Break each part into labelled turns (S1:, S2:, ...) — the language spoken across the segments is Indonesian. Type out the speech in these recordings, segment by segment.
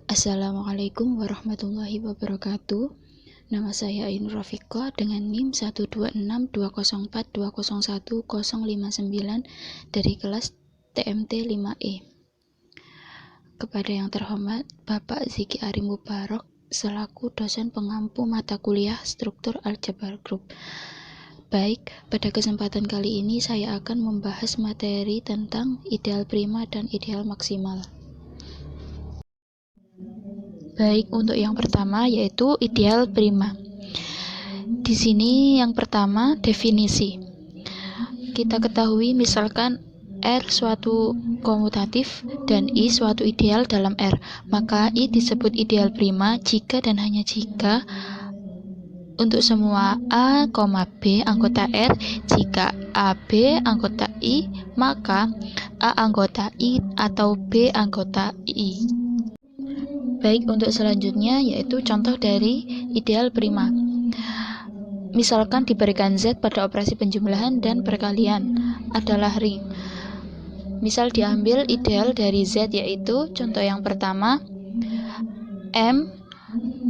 S1: Assalamualaikum warahmatullahi wabarakatuh. Nama saya Ainur Rafiqah dengan NIM 1262042010059 dari kelas TMT 5E. Kepada yang terhormat Bapak Ziki Ari Mubarok selaku dosen pengampu mata kuliah Struktur Aljabar Group. Baik, pada kesempatan kali ini saya akan membahas materi tentang ideal prima dan ideal maksimal. Baik, untuk yang pertama yaitu ideal prima. Di sini yang pertama definisi. Kita ketahui misalkan R suatu komutatif dan I suatu ideal dalam R, maka I disebut ideal prima jika dan hanya jika untuk semua A, B anggota R, jika AB anggota I, maka A anggota I atau B anggota I. Baik, untuk selanjutnya yaitu contoh dari ideal prima. Misalkan diberikan Z pada operasi penjumlahan dan perkalian adalah ring. Misal diambil ideal dari Z yaitu contoh yang pertama M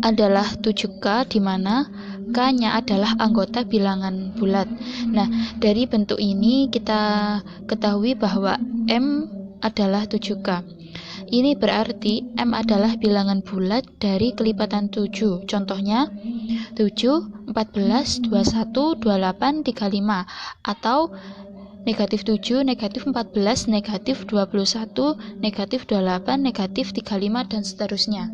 S1: adalah 7K di mana K-nya adalah anggota bilangan bulat. Nah, dari bentuk ini kita ketahui bahwa M adalah 7K. Ini berarti M adalah bilangan bulat dari kelipatan 7. Contohnya 7, 14, 21, 28, 35 atau negatif 7, negatif 14, negatif 21, negatif 28, negatif 35 dan seterusnya.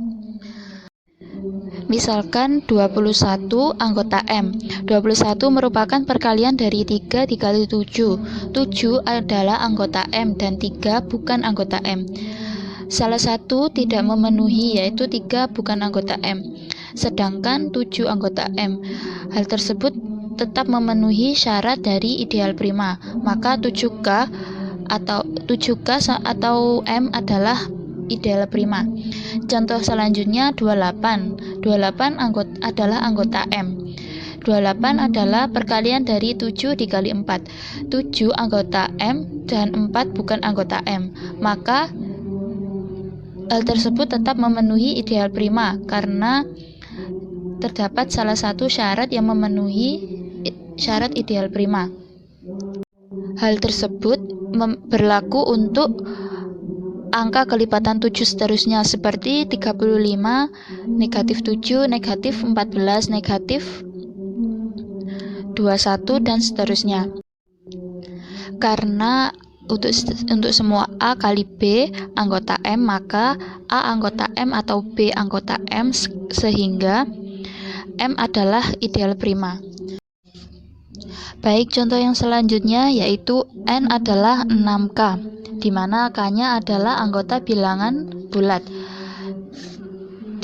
S1: Misalkan 21 anggota M. 21 merupakan perkalian dari 3 dikali 7. 7 adalah anggota M dan 3 bukan anggota M. Salah satu tidak memenuhi yaitu 3 bukan anggota M, sedangkan 7 anggota M. Hal tersebut tetap memenuhi syarat dari ideal prima, maka 7K atau M adalah ideal prima. Contoh selanjutnya 28. 28 adalah anggota M. 28 adalah perkalian dari 7 dikali 4. 7 anggota M dan 4 bukan anggota M, maka hal tersebut tetap memenuhi ideal prima karena terdapat salah satu syarat yang memenuhi syarat ideal prima. Hal tersebut berlaku untuk angka kelipatan 7 seterusnya seperti 35, negatif 7, negatif 14, negatif 21 dan seterusnya. Karena untuk semua A kali B anggota M, maka A anggota M atau B anggota M sehingga M adalah ideal prima. Baik, contoh yang selanjutnya yaitu N adalah 6K, di mana K-nya adalah anggota bilangan bulat.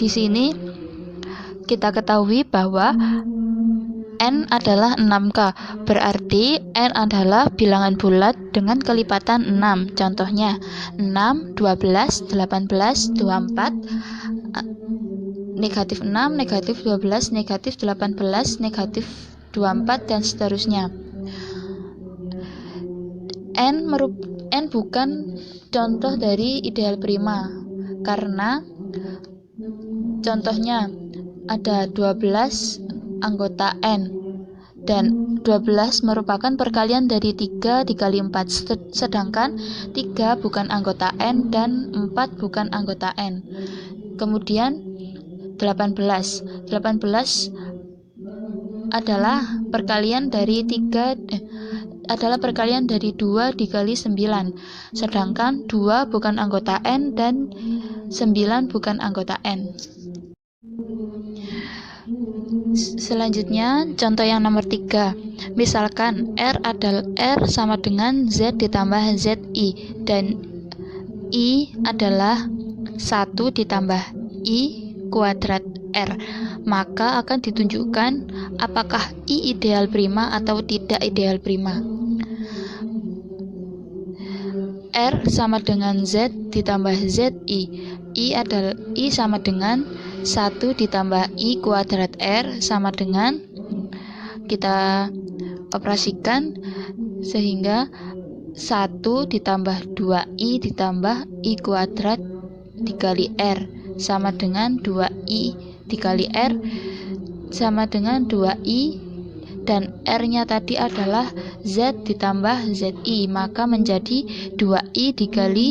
S1: Di sini kita ketahui bahwa N adalah 6K, berarti N adalah bilangan bulat dengan kelipatan 6. Contohnya 6, 12, 18, 24, negatif 6, negatif 12, negatif 18, negatif 24, dan seterusnya. N bukan contoh dari ideal prima, karena contohnya ada 12 anggota N dan 12 merupakan perkalian dari 3 dikali 4, sedangkan 3 bukan anggota N dan 4 bukan anggota N. Kemudian 18 adalah perkalian dari 2 dikali 9, sedangkan 2 bukan anggota N dan 9 bukan anggota N. Selanjutnya contoh yang nomor 3. Misalkan R sama dengan Z ditambah ZI dan I adalah 1 ditambah I kuadrat R, maka akan ditunjukkan apakah I ideal prima atau tidak ideal prima. R sama dengan Z ditambah ZI. I sama dengan 1 ditambah I kuadrat R sama dengan, kita operasikan sehingga 1 ditambah 2I ditambah I kuadrat dikali R sama dengan 2I dikali R sama dengan 2I, dan R-nya tadi adalah Z ditambah ZI, maka menjadi 2I dikali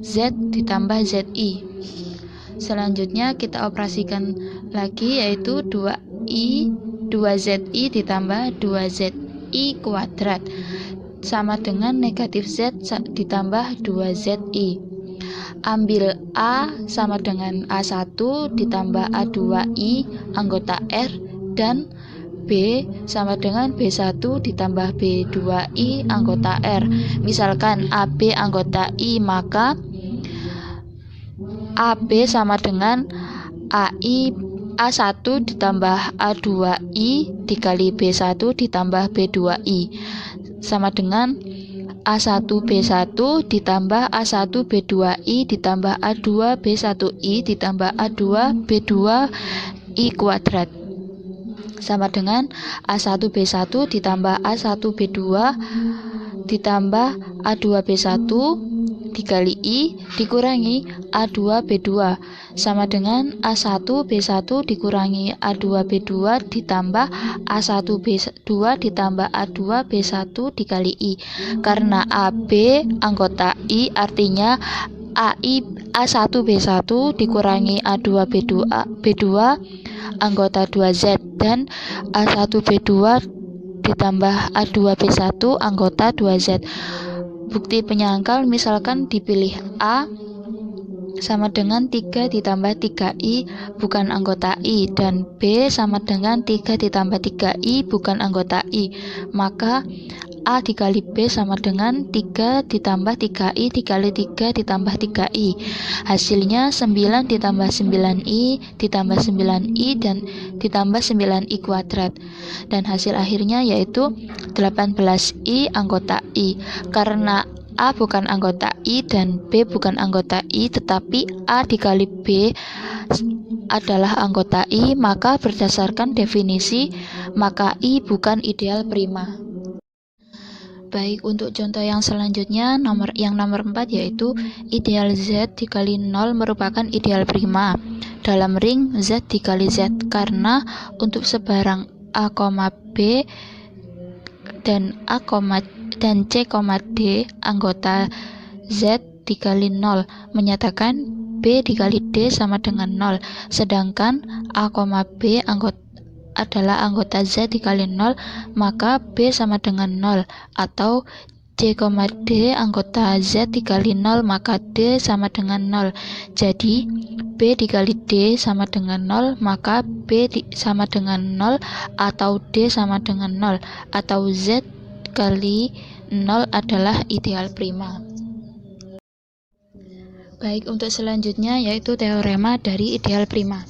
S1: Z ditambah ZI. Selanjutnya kita operasikan lagi, yaitu 2I 2ZI ditambah 2ZI kuadrat sama dengan negatif Z ditambah 2ZI. Ambil A sama dengan A1 ditambah A2I anggota R, dan B sama dengan B1 ditambah B2I anggota R. Misalkan AB anggota I, maka AB sama dengan AI A1 ditambah A2I dikali B1 ditambah B2I sama dengan A1 B1 ditambah A1 B2I ditambah A2 B1I ditambah A2 B2I kuadrat sama dengan A1 B1 ditambah A1 B2 ditambah A2 B1 dikali I dikurangi A2 B2 sama dengan A1 B1 dikurangi A2 B2 ditambah A1 B2 ditambah A2 B1 dikali I. Karena AB anggota I, artinya AI A1 B1 dikurangi A2 B2 anggota 2Z, dan A1 B2 ditambah A2 B1 anggota 2Z. Bukti penyangkal, misalkan dipilih A sama dengan 3 ditambah 3I bukan anggota I, dan B sama dengan 3 ditambah 3I bukan anggota I, maka A dikali B sama dengan 3 ditambah 3I dikali 3 ditambah 3I. Hasilnya 9 ditambah 9I ditambah 9I dan ditambah 9I kuadrat. Dan hasil akhirnya yaitu 18I anggota I. Karena A bukan anggota I dan B bukan anggota I, tetapi A dikali B adalah anggota I, maka berdasarkan definisi, maka I bukan ideal prima. Baik, untuk contoh yang selanjutnya, nomor 4 yaitu ideal Z dikali 0 merupakan ideal prima dalam ring Z dikali Z, karena untuk sebarang A, B dan C, D anggota Z dikali 0 menyatakan B dikali D sama dengan 0, sedangkan A, B adalah anggota Z dikali 0, maka B sama dengan 0, atau C, D anggota Z dikali 0, maka D sama dengan 0. Jadi B dikali D sama dengan 0, maka B sama dengan 0, atau D sama dengan 0, atau Z kali 0 adalah ideal prima. Baik, untuk selanjutnya yaitu teorema dari ideal prima.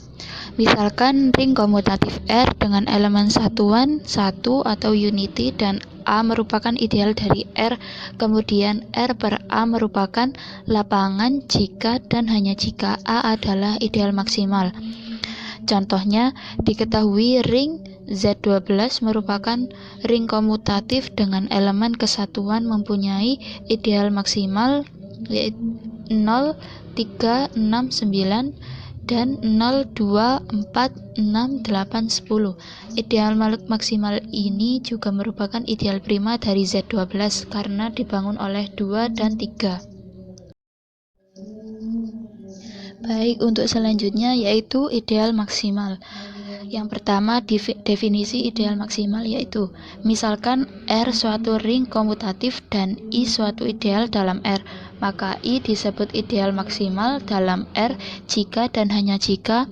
S1: Misalkan ring komutatif R dengan elemen satuan 1 atau unity dan A merupakan ideal dari R, kemudian R per A merupakan lapangan jika dan hanya jika A adalah ideal maksimal. Contohnya, diketahui ring Z12 merupakan ring komutatif dengan elemen kesatuan mempunyai ideal maksimal yaitu 0, 3, 6, 9 dan 0, 2, 4, 6, 8, 10. Ideal maksimal ini juga merupakan ideal prima dari Z12 karena dibangun oleh 2 dan 3. Baik, untuk selanjutnya yaitu ideal maksimal. Yang pertama, definisi ideal maksimal yaitu misalkan R suatu ring komutatif dan I suatu ideal dalam R, maka I disebut ideal maksimal dalam R jika dan hanya jika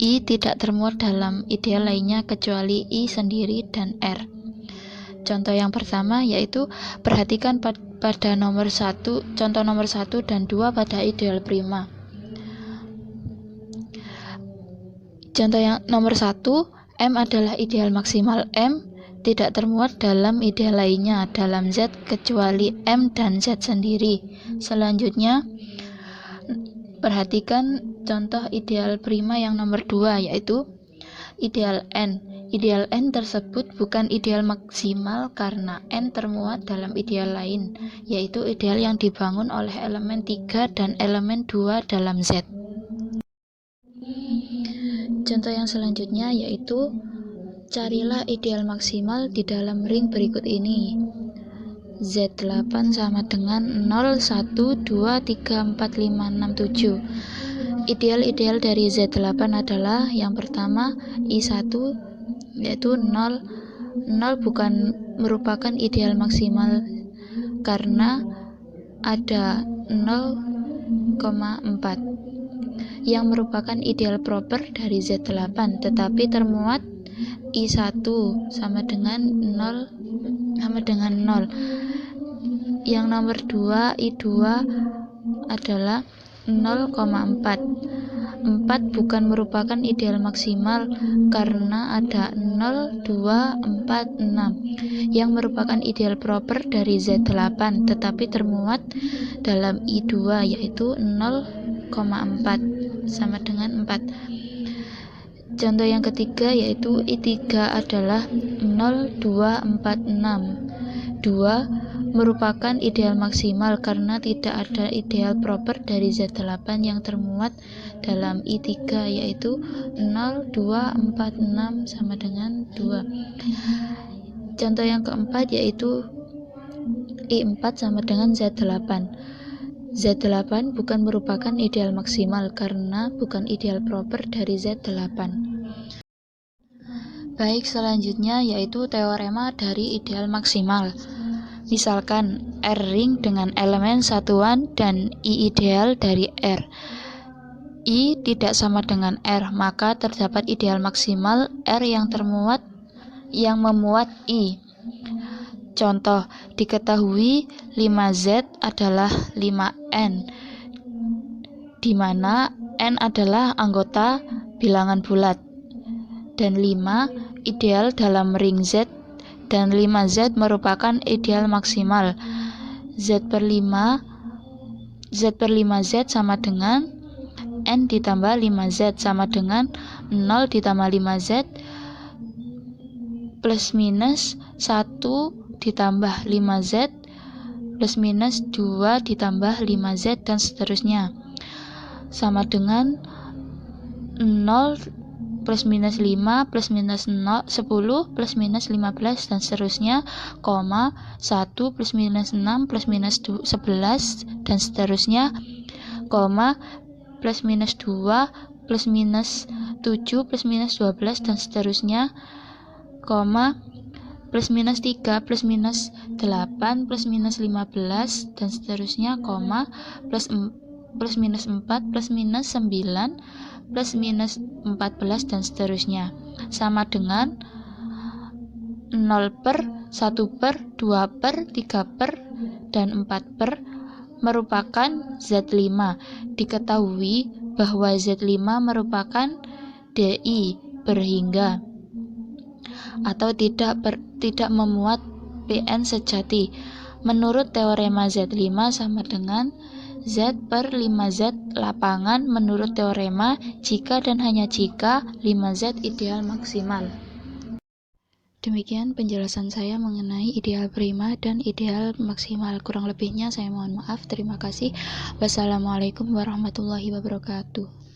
S1: I tidak termuat dalam ideal lainnya kecuali I sendiri dan R. Contoh yang pertama yaitu perhatikan pada contoh nomor 1 dan 2 pada ideal prima. Contoh yang nomor 1, M adalah ideal maksimal M, tidak termuat dalam ideal lainnya dalam Z kecuali M dan Z sendiri. Selanjutnya, perhatikan contoh ideal prima yang nomor 2, yaitu ideal N. Ideal N tersebut bukan ideal maksimal karena N termuat dalam ideal lain, yaitu ideal yang dibangun oleh elemen 3 dan elemen 2 dalam Z. Contoh yang selanjutnya yaitu carilah ideal maksimal di dalam ring berikut ini. Z8 sama dengan 0, 1, 2, 3, 4, 5, 6, 7. Ideal-ideal dari Z8 adalah yang pertama I1 yaitu 0. 0 bukan merupakan ideal maksimal karena ada 0,4 yang merupakan ideal proper dari Z8, tetapi termuat I1 sama dengan 0. Yang nomor 2 I2 adalah 0,4. 4 bukan merupakan ideal maksimal karena ada 0, 2, 4, 6 yang merupakan ideal proper dari Z8, tetapi termuat dalam I2 yaitu 0,4 sama dengan 4. Contoh yang ketiga yaitu I3 adalah 0, 2, 4, 6. 2 merupakan ideal maksimal karena tidak ada ideal proper dari Z8 yang termuat dalam I3 yaitu 0, 2, 4, 6 sama dengan 2. Contoh yang keempat yaitu I4 sama dengan Z8. Z8 bukan merupakan ideal maksimal karena bukan ideal proper dari Z8. Baik, selanjutnya yaitu teorema dari ideal maksimal. Misalkan R ring dengan elemen satuan dan I ideal dari R. I tidak sama dengan R, maka terdapat ideal maksimal R yang memuat I. Contoh, diketahui 5Z adalah 5N, di mana N adalah anggota bilangan bulat, dan 5 ideal dalam ring Z, dan 5Z merupakan ideal maksimal. Z per 5Z sama dengan N ditambah 5Z sama dengan 0 ditambah 5Z plus minus 1 ditambah 5Z plus minus 2 ditambah 5Z dan seterusnya sama dengan 0 plus minus 5 plus minus 10 plus minus 15 dan seterusnya, 1 plus minus 6 plus minus 11 dan seterusnya, plus minus 2 plus minus 7 plus minus 12 dan seterusnya, plus minus 3 plus minus 8 plus minus 15 dan seterusnya, plus minus 4 plus minus 9 plus minus 14 dan seterusnya sama dengan 0 per, 1 per, 2 per, 3 per, dan 4 per merupakan Z5. Diketahui bahwa Z5 merupakan DI berhingga atau tidak memuat PN sejati. Menurut teorema Z5 sama dengan Z per 5Z lapangan menurut teorema jika dan hanya jika 5Z ideal maksimal. Demikian penjelasan saya mengenai ideal prima dan ideal maksimal. Kurang lebihnya saya mohon maaf. Terima kasih. Wassalamualaikum warahmatullahi wabarakatuh.